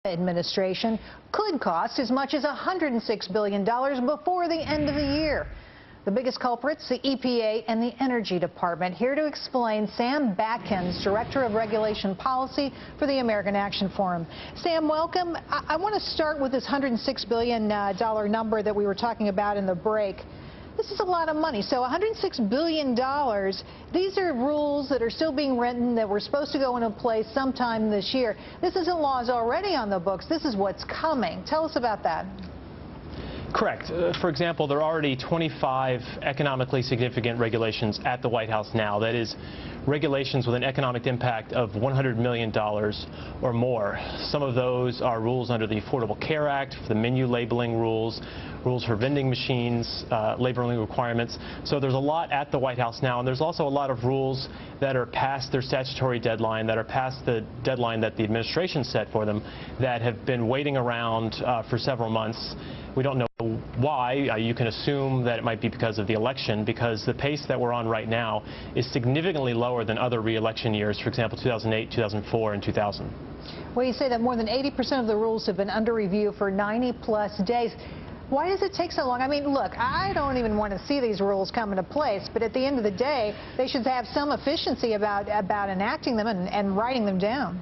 Administration could cost as much as $106 billion before the end of the year. The biggest culprits, the EPA and the Energy Department. Here to explain, Sam Batkins, Director of Regulation Policy for the American Action Forum. Sam, welcome. I want to start with this $106 billion number that we were talking about in the break. This is a lot of money. So $106 billion, these are rules that are still being written that were supposed to go into place sometime this year. This isn't laws already on the books. This is what's coming. Tell us about that. Correct. For example, there are already 25 economically significant regulations at the White House now. That is, regulations with an economic impact of $100 million or more. Some of those are rules under the Affordable Care Act, the menu labeling rules, rules for vending machines, labeling requirements. So there's a lot at the White House now, and there's also a lot of rules that are past their statutory deadline, that are past the deadline that the administration set for them, that have been waiting around for several months. We don't know why. You can assume that it might be because of the election, because the pace that we're on right now is significantly lower than other re-election years, for example, 2008, 2004, and 2000. Well, you say that more than 80% of the rules have been under review for 90-plus days. Why does it take so long? I mean, look, I don't even want to see these rules come into place, but at the end of the day, they should have some efficiency about enacting them and writing them down.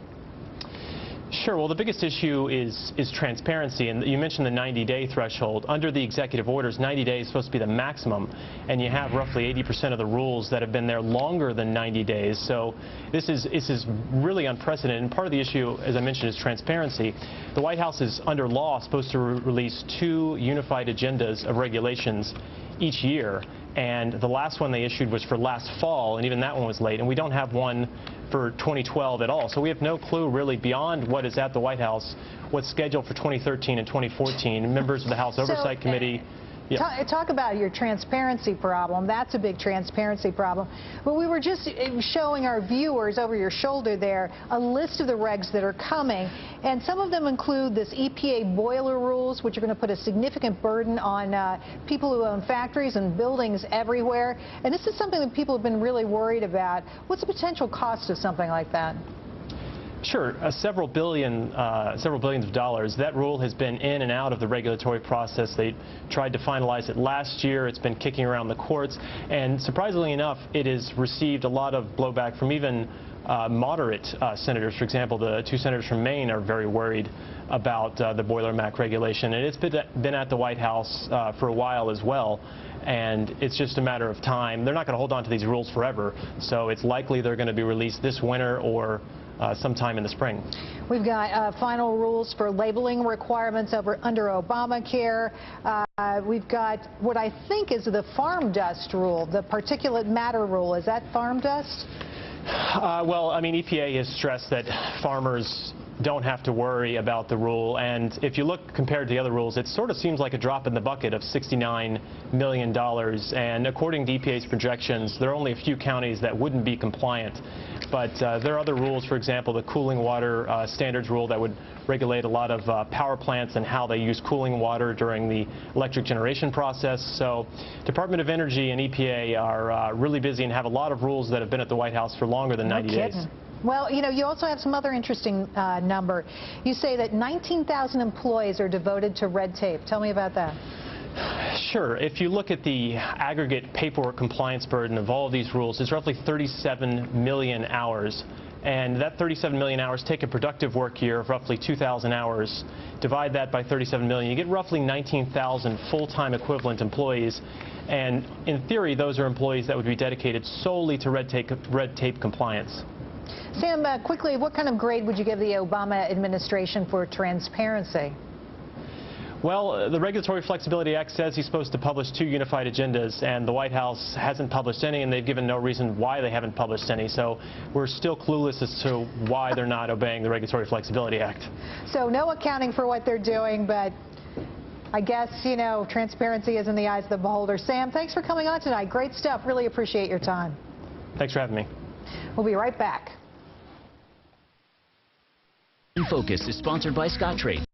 Sure. Well, the biggest issue is transparency, and you mentioned the 90-day threshold. Under the executive orders, 90 days is supposed to be the maximum, and you have roughly 80% of the rules that have been there longer than 90 days. So this is really unprecedented, and part of the issue, as I mentioned, is transparency. The White House is, under law, supposed to release 2 unified agendas of regulations each year, and the last one they issued was for last fall, and even that one was late, and we don't have one for 2012 at all. So we have no clue really beyond what is at the White House, what's scheduled for 2013 and 2014. Members of the House Oversight Committee. Yeah. Talk about your transparency problem. That's a big transparency problem. But we were just showing our viewers over your shoulder there a list of the regs that are coming, and some of them include this EPA boiler rules, which are going to put a significant burden on people who own factories and buildings everywhere. And this is something that people have been really worried about. What's the potential cost of something like that? Sure, several billions of dollars. That rule has been in and out of the regulatory process. They tried to finalize it last year. It's been kicking around the courts, and surprisingly enough, it has received a lot of blowback from even moderate senators. For example, the 2 senators from Maine are very worried about the Boiler MAC regulation, and it's been at the White House for a while as well. And it's just a matter of time. They're not going to hold on to these rules forever, so it's likely they're going to be released this winter or sometime in the spring. We've got final rules for labeling requirements under Obamacare. We've got what I think is the farm dust rule, the particulate matter rule. Is that farm dust? Well, I mean, EPA has stressed that farmers don't have to worry about the rule, and if you look compared to the other rules, it sort of seems like a drop in the bucket of $69 million, and according to EPA's projections, there are only a few counties that wouldn't be compliant. But there are other rules, for example, the cooling water standards rule that would regulate a lot of power plants and how they use cooling water during the electric generation process. So Department of Energy and EPA are really busy and have a lot of rules that have been at the White House for longer than 90 days. Well, you know, you also have some other interesting number. You say that 19,000 employees are devoted to red tape. Tell me about that. Sure. If you look at the aggregate paperwork compliance burden of all of these rules, it's roughly 37 million hours. And that 37 million hours, take a productive work year of roughly 2,000 hours, divide that by 37 million, you get roughly 19,000 full-time equivalent employees. And in theory, those are employees that would be dedicated solely to red tape compliance. Sam, quickly, what kind of grade would you give the Obama administration for transparency? Well, the Regulatory Flexibility Act says he's supposed to publish 2 unified agendas, and the White House hasn't published any, and they've given no reason why they haven't published any. So we're still clueless as to why they're not obeying the Regulatory Flexibility Act. So no accounting for what they're doing, but I guess, you know, transparency is in the eyes of the beholder. Sam, thanks for coming on tonight. Great stuff. Really appreciate your time. Thanks for having me. We'll be right back. In Focus is sponsored by Scottrade.